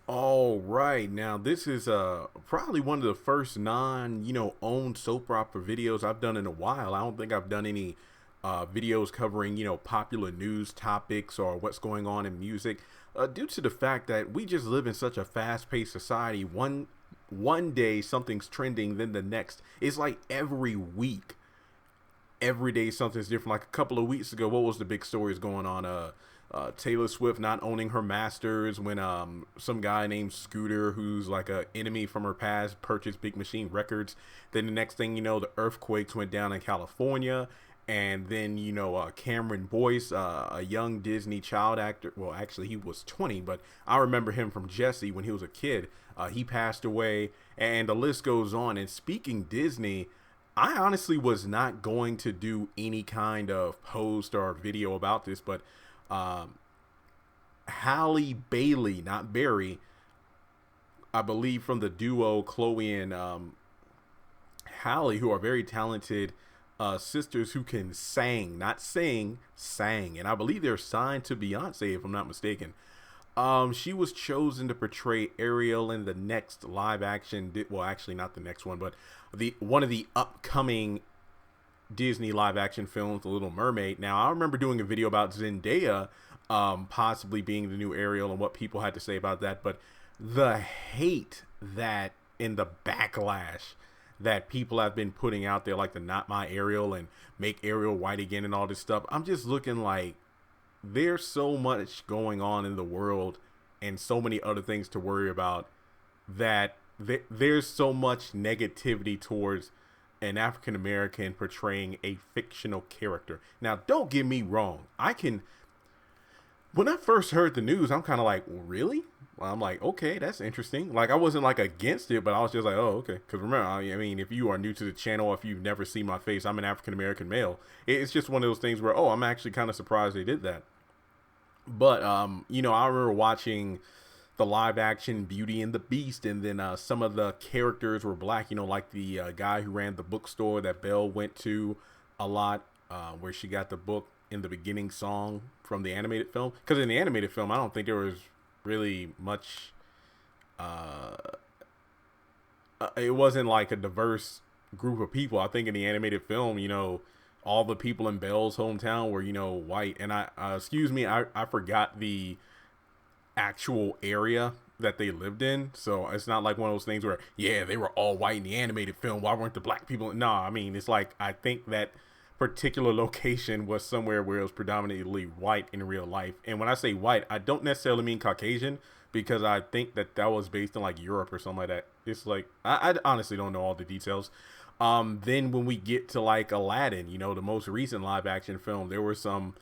All right, now this is probably one of the first owned soap opera videos I've done in a while. I don't think I've done any videos covering popular news topics or what's going on in music, due to the fact that we just live in such a fast-paced society. One day something's trending, then the next. It's like every day something's different. Like a couple of weeks ago, what was the big stories going on? Taylor Swift not owning her masters when some guy named Scooter, who's like a enemy from her past, purchased Big Machine Records. Then the next thing you know, the earthquakes went down in California. And then Cameron Boyce, a young Disney child actor. Well, actually, he was 20, but I remember him from Jesse when he was a kid. He passed away, and the list goes on. And speaking Disney, I honestly was not going to do any kind of post or video about this, but um, Halle Bailey, not Barry, I believe from the duo Chloe and Halle, who are very talented sisters who can sing, not sing, sang, and I believe they're signed to Beyonce if I'm not mistaken. She was chosen to portray Ariel in the next live action. Well, actually, not the next one, but the one of the upcoming Disney live action films, The Little Mermaid. Now, I remember doing a video about Zendaya possibly being the new Ariel and what people had to say about that. But the hate that in the backlash that people have been putting out there, like the Not My Ariel and Make Ariel White Again and all this stuff, I'm just looking like there's so much going on in the world and so many other things to worry about that there's so much negativity towards an African American portraying a fictional character. Now, don't get me wrong. When I first heard the news, I'm kind of like, well, really? Well, I'm like, okay, that's interesting. Like, I wasn't like against it, but I was just like, oh, okay. Because remember, I mean, if you are new to the channel, if you've never seen my face, I'm an African American male. It's just one of those things where, oh, I'm actually kind of surprised they did that. But I remember watching the live action Beauty and the Beast, and then some of the characters were black. Like the guy who ran the bookstore that Belle went to a lot, where she got the book in the beginning song from the animated film. Because in the animated film, I don't think there was really much. Uh, it wasn't like a diverse group of people. I think in the animated film, all the people in Belle's hometown were, white. And excuse me, I forgot the actual area that they lived in. So it's not like one of those things where, yeah, they were all white in the animated film. Why weren't the black people? No, I mean, it's like, I think that particular location was somewhere where it was predominantly white in real life. And when I say white, I don't necessarily mean Caucasian, because I think that that was based in like Europe or something like that. It's like, I honestly don't know all the details. Then when we get to like Aladdin, the most recent live action film, there were some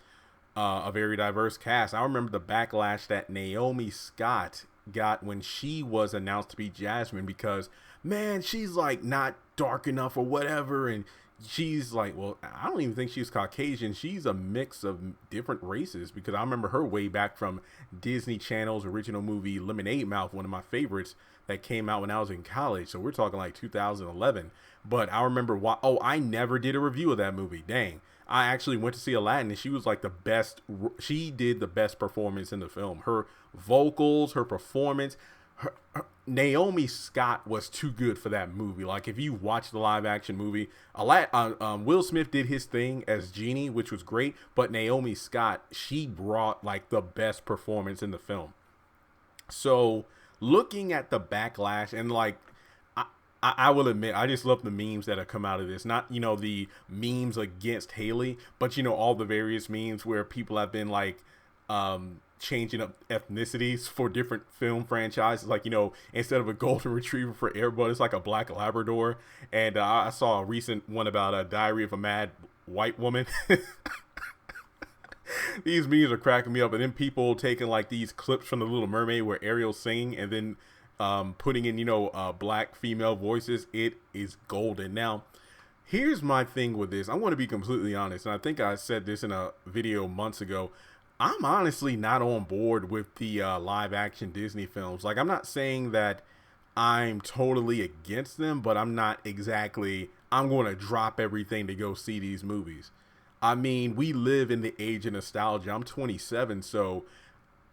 a very diverse cast. I remember the backlash that Naomi Scott got when she was announced to be Jasmine, because man, she's like not dark enough or whatever, and she's like, well, I don't even think she's Caucasian. She's a mix of different races, because I remember her way back from Disney Channel's original movie Lemonade Mouth, one of my favorites that came out when I was in college. So we're talking like 2011. But I remember why. Oh, I never did a review of that movie. Dang. I actually went to see Aladdin, and she was like the best. She did the best performance in the film. Her vocals, her performance. Naomi Scott was too good for that movie. Like, if you watch the live action movie, Will Smith did his thing as Genie, which was great. But Naomi Scott, she brought like the best performance in the film. So looking at the backlash, and like, I will admit, I just love the memes that have come out of this. Not, the memes against Haley, but, all the various memes where people have been like changing up ethnicities for different film franchises. Like, instead of a golden retriever for Airbud, it's like a black Labrador. And I saw a recent one about a Diary of a Mad White Woman. These memes are cracking me up. And then people taking like these clips from The Little Mermaid where Ariel's singing, and then putting in, black female voices. It is golden. Now, here's my thing with this. I want to be completely honest, and I think I said this in a video months ago. I'm honestly not on board with the live action Disney films. Like, I'm not saying that I'm totally against them, but I'm not exactly, I'm going to drop everything to go see these movies. I mean, we live in the age of nostalgia. I'm 27, so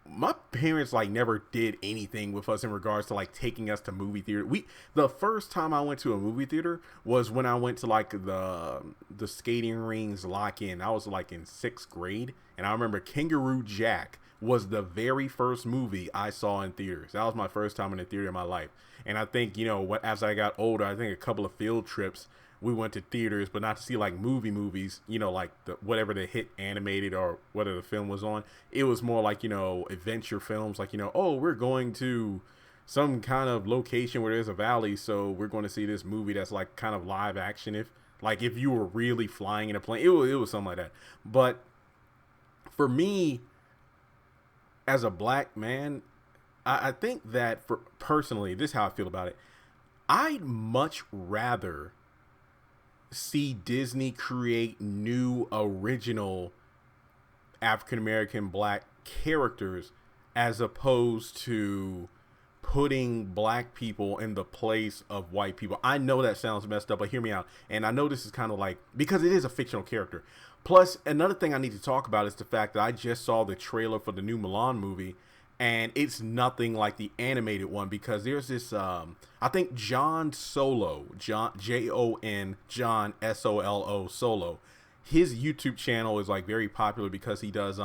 my parents like never did anything with us in regards to like taking us to movie theater. The first time I went to a movie theater was when I went to like the skating rings lock-in. I was like in 6th grade, and I remember Kangaroo Jack was the very first movie I saw in theaters. That was my first time in a theater in my life. And I think, you know, as I got older, I think a couple of field trips we went to theaters, but not to see like movies, you know, like whatever the hit animated or whatever the film was on. It was more like, you know, adventure films, like, you know, oh, we're going to some kind of location where there's a valley, so we're going to see this movie that's like kind of live action. If you were really flying in a plane, it was something like that. But for me, as a black man, I think that for personally, this is how I feel about it. I'd much rather see Disney create new original African American black characters as opposed to putting black people in the place of white people. I know that sounds messed up, but hear me out. And I know this is kind of like, because it is a fictional character. Plus, another thing I need to talk about is the fact that I just saw the trailer for the new Mulan movie, and it's nothing like the animated one, because there's this I think Jon Solo, Jon Solo, Solo, his YouTube channel is like very popular because he does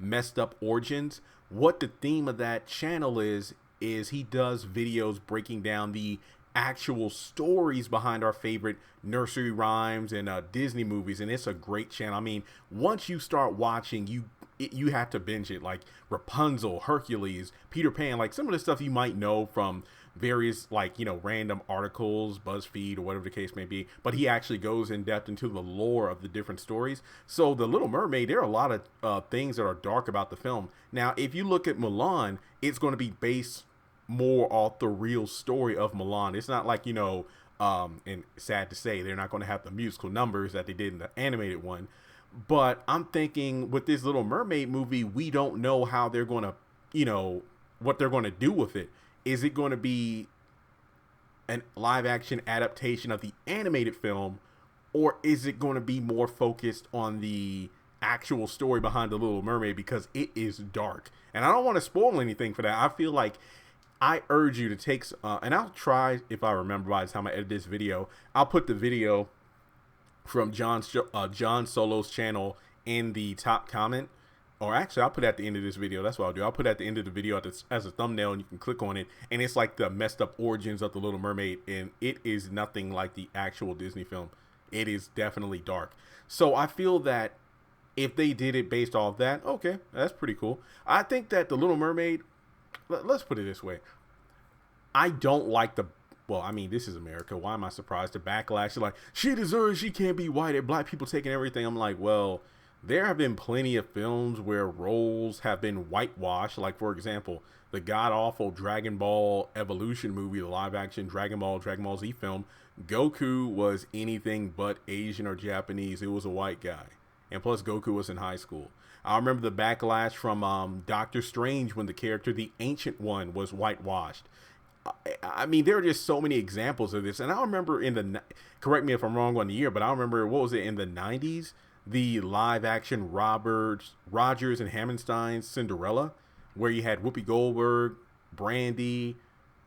messed up origins. What the theme of that channel is he does videos breaking down the actual stories behind our favorite nursery rhymes and Disney movies, and it's a great channel. I mean, once you start watching, you have to binge it, like Rapunzel, Hercules, Peter Pan, like some of the stuff you might know from various, like, you know, random articles, BuzzFeed or whatever the case may be, but he actually goes in depth into the lore of the different stories. So The Little Mermaid, there are a lot of things that are dark about the film. Now, if you look at Mulan, it's going to be based more off the real story of Mulan. It's not like, you know, and sad to say, they're not going to have the musical numbers that they did in the animated one. But I'm thinking with this Little Mermaid movie, we don't know how they're going to, you know, what they're going to do with it. Is it going to be an live action adaptation of the animated film, or is it going to be more focused on the actual story behind the Little Mermaid, because it is dark? And I don't want to spoil anything for that. I feel like I urge you to take, and I'll try, if I remember by the time I edit this video, I'll put the video from Jon Solo's channel in the top comment. Or actually, I'll put it at the end of this video. That's what I'll do. I'll put it at the end of the video as a thumbnail, and you can click on it. And it's like the messed up origins of the Little Mermaid. And it is nothing like the actual Disney film. It is definitely dark. So I feel that if they did it based off that, okay, that's pretty cool. I think that the Little Mermaid, let's put it this way. I don't like well, I mean, this is America. Why am I surprised? The backlash, like, she deserves, she can't be white, and black people taking everything. I'm like, well, there have been plenty of films where roles have been whitewashed. Like, for example, the god-awful Dragon Ball Evolution movie, the live-action Dragon Ball Z film. Goku was anything but Asian or Japanese. It was a white guy. And plus, Goku was in high school. I remember the backlash from Doctor Strange when the character, the Ancient One, was whitewashed. I mean, there are just so many examples of this. And I remember correct me if I'm wrong on the year, but I remember, what was it, in the 90s? The live action Rogers and Hammerstein's Cinderella, where you had Whoopi Goldberg, Brandy,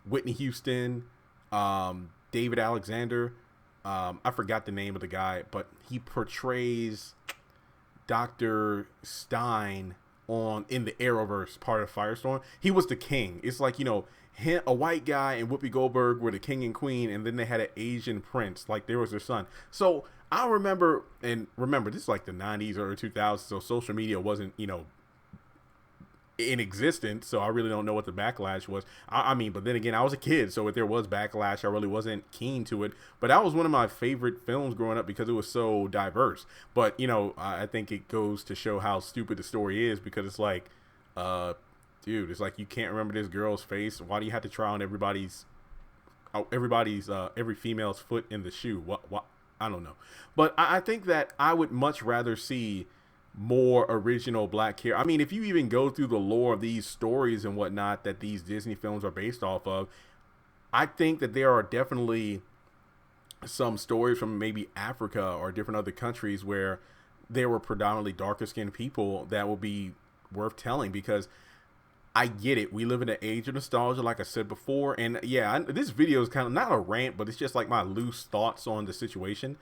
Whitney Houston, David Alexander. I forgot the name of the guy, but he portrays Dr. Stein in the Arrowverse part of Firestorm. He was the king. It's like, you know, a white guy and Whoopi Goldberg were the king and queen, and then they had an Asian prince, like there was their son. So I remember this is like the 90s or 2000s, so social media wasn't, you know, in existence, so I really don't know what the backlash was. I mean, but then again, I was a kid, so if there was backlash, I really wasn't keen to it. But that was one of my favorite films growing up because it was so diverse. But, you know, I think it goes to show how stupid the story is, because it's like, dude, it's like, you can't remember this girl's face. Why do you have to try on every female's foot in the shoe? What? I don't know. But I think that I would much rather see more original black characters. I mean, if you even go through the lore of these stories and whatnot that these Disney films are based off of, I think that there are definitely some stories from maybe Africa or different other countries where there were predominantly darker skinned people that will be worth telling, because I get it. We live in an age of nostalgia, like I said before. And yeah, this video is kind of not a rant, but it's just like my loose thoughts on the situation.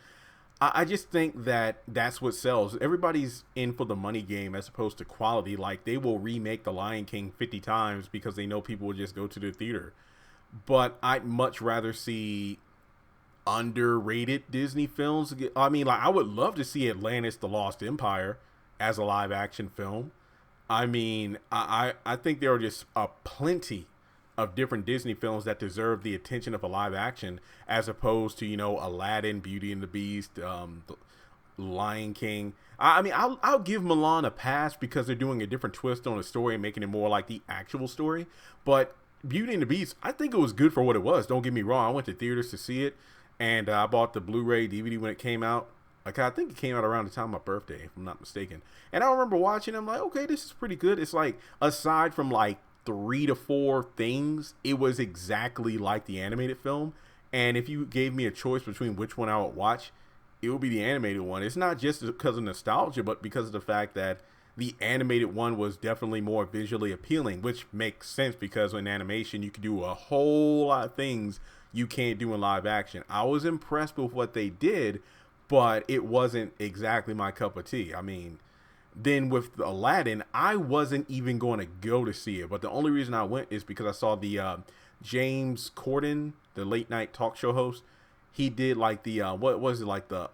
I just think that that's what sells. Everybody's in for the money game as opposed to quality. Like, they will remake The Lion King 50 times because they know people will just go to the theater. But I'd much rather see underrated Disney films. I mean, like, I would love to see Atlantis: The Lost Empire as a live action film. I mean, I think there are just a plenty of different Disney films that deserve the attention of a live action, as opposed to, you know, Aladdin, Beauty and the Beast, the Lion King. I mean, I'll give Milan a pass because they're doing a different twist on the story and making it more like the actual story. But Beauty and the Beast, I think it was good for what it was. Don't get me wrong. I went to theaters to see it, and I bought the Blu-ray DVD when it came out. Like, I think it came out around the time of my birthday, if I'm not mistaken. And I remember watching it, I'm like, okay, this is pretty good. It's like, aside from like 3 to 4 things, it was exactly like the animated film. And if you gave me a choice between which one I would watch, it would be the animated one. It's not just because of nostalgia, but because of the fact that the animated one was definitely more visually appealing, which makes sense because in animation you can do a whole lot of things you can't do in live action. I was impressed with what they did, but it wasn't exactly my cup of tea. I mean, then with Aladdin, I wasn't even going to go to see it, but the only reason I went is because I saw the James Corden, the late night talk show host. He did like the what was it, like the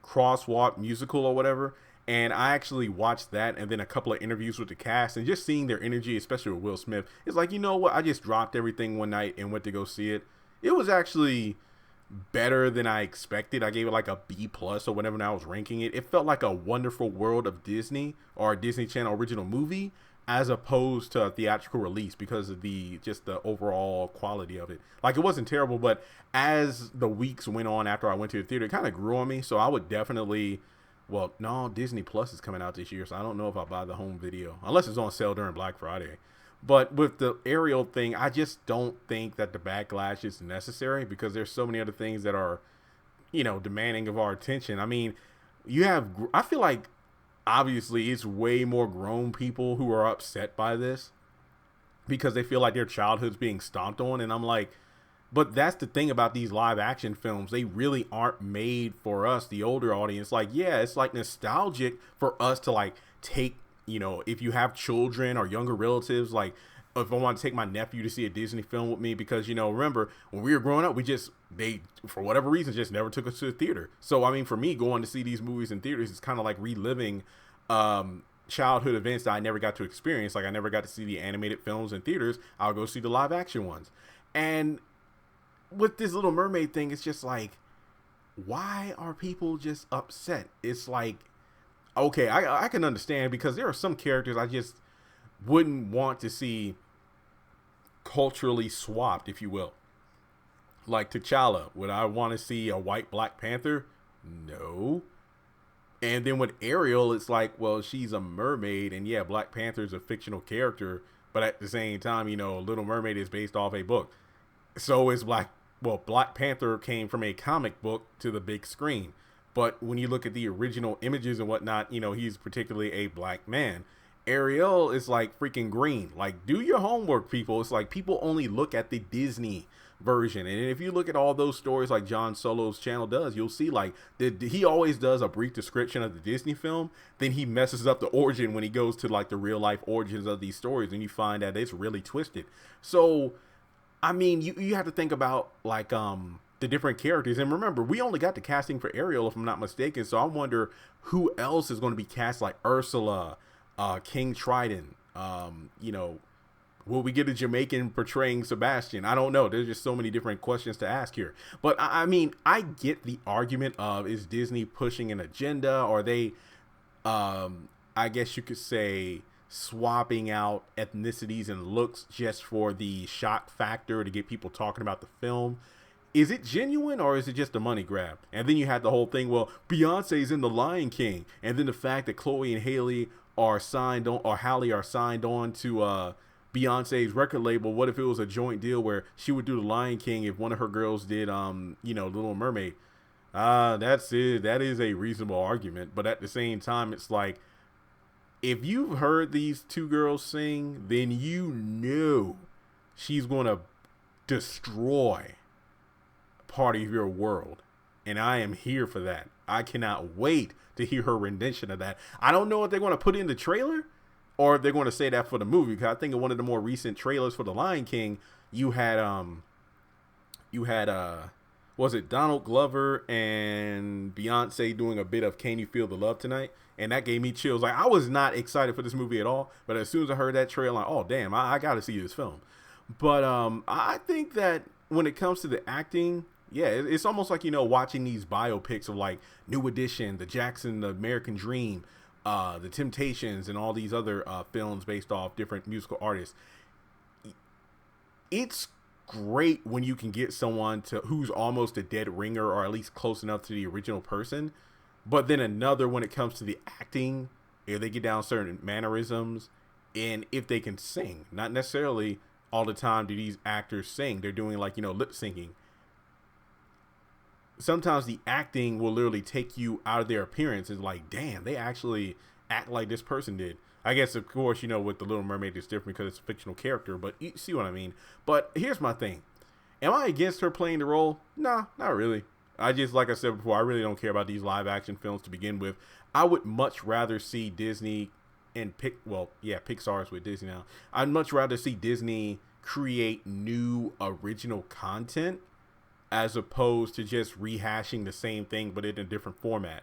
crosswalk musical or whatever, and I actually watched that, and then a couple of interviews with the cast, and just seeing their energy, especially with Will Smith. It's like, you know what, I just dropped everything one night and went to go see it. It was actually better than I expected. I gave it like a B plus or whatever when I was ranking it. It felt like a Wonderful World of Disney or a Disney Channel original movie, as opposed to a theatrical release, because of the just the overall quality of it. Like, it wasn't terrible, but as the weeks went on after I went to the theater, it kind of grew on me. So I would definitely, well, no, Disney Plus is coming out this year, so I don't know if I'll buy the home video unless it's on sale during Black Friday. But with the Ariel thing, I just don't think that the backlash is necessary, because there's so many other things that are, you know, demanding of our attention. I mean, I feel like obviously it's way more grown people who are upset by this because they feel like their childhood's being stomped on. And I'm like, but that's the thing about these live action films. They really aren't made for us, the older audience. Like, yeah, it's like nostalgic for us to like take, you know, if you have children or younger relatives, like if I want to take my nephew to see a Disney film with me, because, you know, remember when we were growing up, they, for whatever reason, just never took us to the theater. So, I mean, for me, going to see these movies in theaters is kind of like reliving childhood events that I never got to experience. Like, I never got to see the animated films in theaters. I'll go see the live action ones. And with this Little Mermaid thing, it's just like, why are people just upset? It's like, okay, I can understand, because there are some characters I just wouldn't want to see culturally swapped, if you will. Like T'Challa, would I want to see a white Black Panther? No. And then with Ariel, it's like, well, she's a mermaid, and yeah, Black Panther's a fictional character, but at the same time, you know, Little Mermaid is based off a book. So is Black Panther came from a comic book to the big screen. But when you look at the original images and whatnot, you know, he's particularly a black man. Ariel is like freaking green. Like, do your homework, people. It's like people only look at the Disney version. And if you look at all those stories like John Solo's channel does, you'll see like he always does a brief description of the Disney film. Then he messes up the origin when he goes to like the real life origins of these stories. And you find that it's really twisted. So, I mean, you have to think about like, the different characters. And remember, we only got the casting for Ariel, if I'm not mistaken. So I wonder who else is going to be cast, like Ursula, King Triton. You know, will we get a Jamaican portraying Sebastian? I don't know. There's just so many different questions to ask here. But I mean, I get the argument of, is Disney pushing an agenda? Or are they, I guess you could say, swapping out ethnicities and looks just for the shock factor to get people talking about the film? Is it genuine, or is it just a money grab? And then you had the whole thing, well, Beyonce's in The Lion King. And then the fact that Chloe and Halle are signed on, or Halle are signed on to Beyonce's record label. What if it was a joint deal where she would do The Lion King if one of her girls did, you know, Little Mermaid? That's it. That is a reasonable argument. But at the same time, it's like, if you've heard these two girls sing, then you know she's going to destroy part of your world. And I am here for that. I cannot wait to hear her rendition of that. I don't know if they're going to put in the trailer or if they're going to say that for the movie. Because I think in one of the more recent trailers for The Lion King, you had was it Donald Glover and Beyonce doing a bit of Can You Feel the Love Tonight? And that gave me chills. Like, I was not excited for this movie at all. But as soon as I heard that trailer, I'm like, oh, damn, I got to see this film. But I think that when it comes to the acting, yeah, it's almost like, watching these biopics of like New Edition, The Jackson, The American Dream, The Temptations, and all these other films based off different musical artists. It's great when you can get someone who's almost a dead ringer or at least close enough to the original person. But then another when it comes to the acting, if they get down certain mannerisms and if they can sing. Not necessarily all the time do these actors sing. They're doing like, lip syncing. Sometimes the acting will literally take you out of their appearance. It's like, damn, they actually act like this person did. I guess, of course, with The Little Mermaid, it's different because it's a fictional character, but you see what I mean. But here's my thing. Am I against her playing the role? Nah, not really. I just, like I said before, I really don't care about these live action films to begin with. I would much rather see Disney and Pixar's with Disney now. I'd much rather see Disney create new original content as opposed to just rehashing the same thing but in a different format.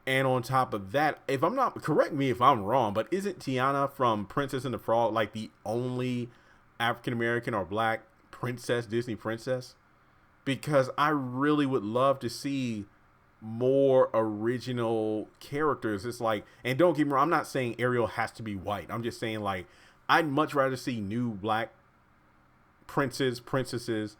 And on top of that, if I'm not, correct me if I'm wrong, but isn't Tiana from Princess and the Frog like the only African American or black Disney princess? Because I really would love to see more original characters. It's like, and don't get me wrong, I'm not saying Ariel has to be white. I'm just saying, like, I'd much rather see new black princesses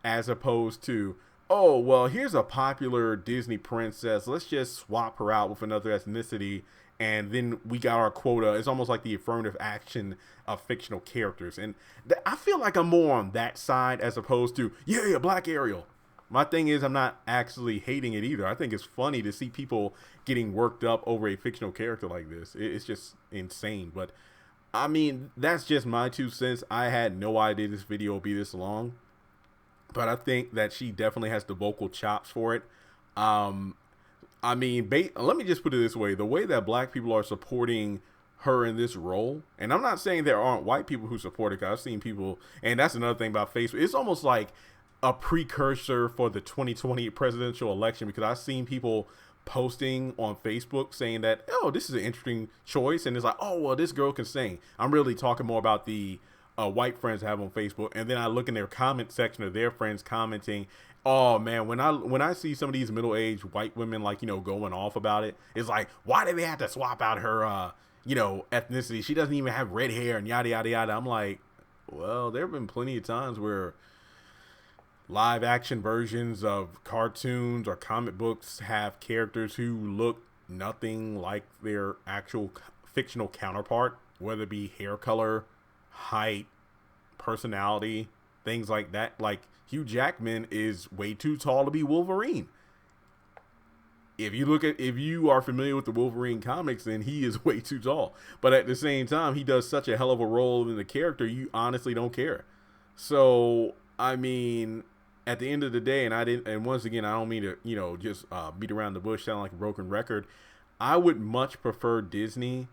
as opposed to, oh, well, here's a popular Disney princess. Let's just swap her out with another ethnicity, and then we got our quota. It's almost like the affirmative action of fictional characters. And I feel like I'm more on that side as opposed to, yeah, Black Ariel. My thing is, I'm not actually hating it either. I think it's funny to see people getting worked up over a fictional character like this. It's just insane. But, I mean, that's just my 2 cents. I had no idea this video would be this long. But I think that she definitely has the vocal chops for it. I mean, let me just put it this way. The way that black people are supporting her in this role, and I'm not saying there aren't white people who support it, because I've seen people, and that's another thing about Facebook. It's almost like a precursor for the 2020 presidential election, because I've seen people posting on Facebook saying that, oh, this is an interesting choice. And it's like, oh, well, this girl can sing. I'm really talking more about the white friends I have on Facebook, and then I look in their comment section of their friends commenting, oh man, when I see some of these middle-aged white women like, going off about it, it's like, why do they have to swap out her ethnicity? She doesn't even have red hair and yada yada yada. I'm like, well, there have been plenty of times where live action versions of cartoons or comic books have characters who look nothing like their actual fictional counterpart, whether it be hair color, height, personality, things like that. Like, Hugh Jackman is way too tall to be Wolverine. If you are familiar with the Wolverine comics, then he is way too tall. But at the same time, he does such a hell of a role in the character, you honestly don't care. So, I mean, at the end of the day, and once again, I don't mean to, just beat around the bush, sound like a broken record. I would much prefer Disney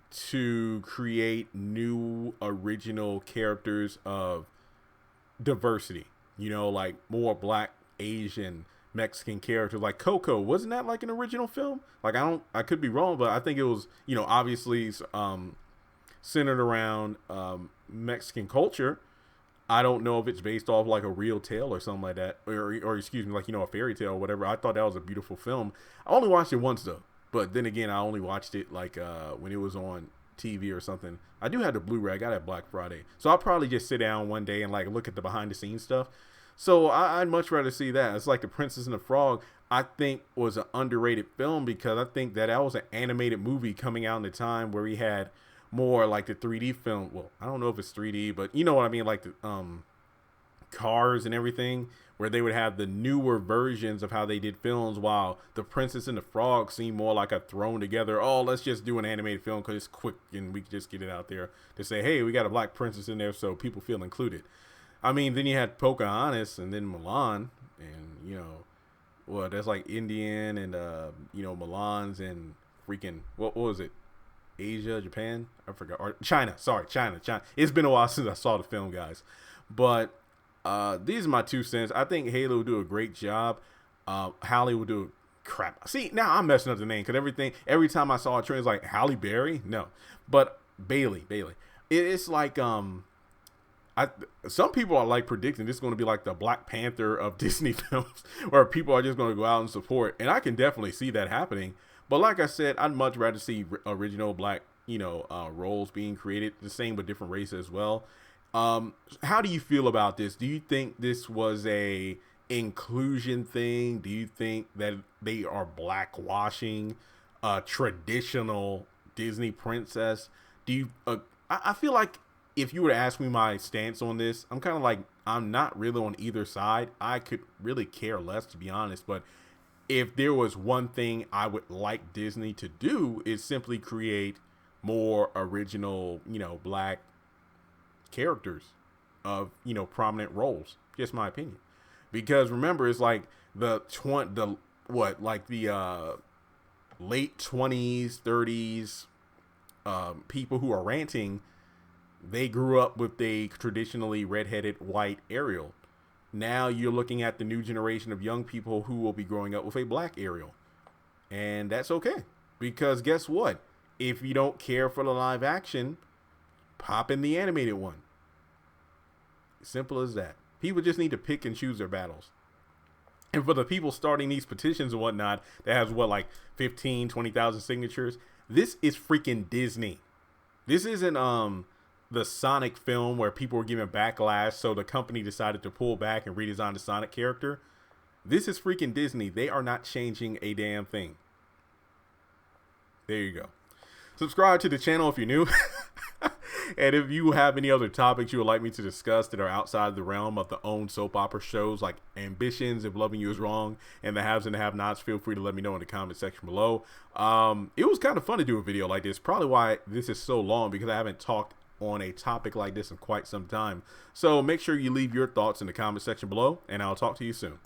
to create new original characters of diversity, like more black, Asian, Mexican characters. Like Coco, wasn't that like an original film? Like, I could be wrong, but I think it was, obviously centered around Mexican culture. I don't know if it's based off like a real tale or something like that, or excuse me, like, a fairy tale or whatever. I thought that was a beautiful film. I only watched it once though. But then again, I only watched it like when it was on TV or something. I do have the Blu-ray. I got it Black Friday. So I'll probably just sit down one day and like look at the behind the scenes stuff. So I'd much rather see that. It's like The Princess and the Frog, I think, was an underrated film because I think that was an animated movie coming out in the time where we had more like the 3D film. Well, I don't know if it's 3D, but you know what I mean? Like the cars and everything, where they would have the newer versions of how they did films, while the Princess and the Frog seemed more like a thrown together, oh, let's just do an animated film because it's quick and we can just get it out there to say, hey, we got a black princess in there so people feel included. I mean, then you had Pocahontas and then Mulan, and, you know, well, that's like Indian and, you know, Mulan's and freaking, what was it? Asia, Japan? I forgot. Or China. Sorry, China. It's been a while since I saw the film, guys. But these are my 2 cents. I think Halle will do a great job. Halle will do crap. See, now I'm messing up the name because every time I saw a trend, it's like Halle Berry. No, but Bailey. It's like some people are like predicting this is going to be like the Black Panther of Disney films, where people are just going to go out and support, and I can definitely see that happening. But like I said, I'd much rather see original black, you know, roles being created, the same with different races as well. How do you feel about this? Do you think this was a inclusion thing? Do you think that they are blackwashing a traditional Disney princess? Do you? I feel like if you were to ask me my stance on this, I'm kind of like, I'm not really on either side. I could really care less, to be honest. But if there was one thing I would like Disney to do, is simply create more original, you know, black characters of, you know, prominent roles. Just my opinion. Because remember, it's like the late 20s, 30s people who are ranting, they grew up with a traditionally redheaded white Ariel. Now you're looking at the new generation of young people who will be growing up with a black Ariel. And that's okay. Because guess what? If you don't care for the live action, pop in the animated one. Simple as that. People just need to pick and choose their battles. And for the people starting these petitions and whatnot, that has like 15, 20,000 signatures. This is freaking Disney. This isn't the Sonic film where people were giving backlash, so the company decided to pull back and redesign the Sonic character. This is freaking Disney. They are not changing a damn thing. There you go. Subscribe to the channel if you're new. And if you have any other topics you would like me to discuss that are outside the realm of the own soap opera shows, like Ambitions, If Loving You Is Wrong, and The Haves and the Have-Nots, feel free to let me know in the comment section below. It was kind of fun to do a video like this. Probably why this is so long, because I haven't talked on a topic like this in quite some time. So make sure you leave your thoughts in the comment section below, and I'll talk to you soon.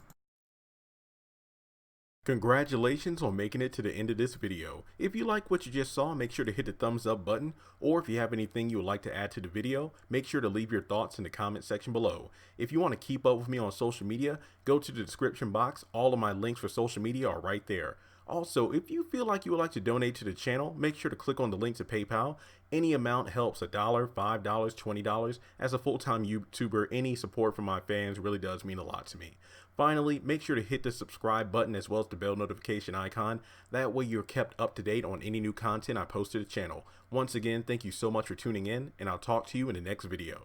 Congratulations on making it to the end of this video. If you like what you just saw, make sure to hit the thumbs up button, or if you have anything you would like to add to the video, make sure to leave your thoughts in the comment section below. If you want to keep up with me on social media, go to the description box. All of my links for social media are right there. Also, if you feel like you would like to donate to the channel, make sure to click on the link to PayPal. Any amount helps. $1, $5, $20. As a full-time YouTuber, any support from my fans really does mean a lot to me. Finally, make sure to hit the subscribe button as well as the bell notification icon. That way you're kept up to date on any new content I post to the channel. Once again, thank you so much for tuning in, and I'll talk to you in the next video.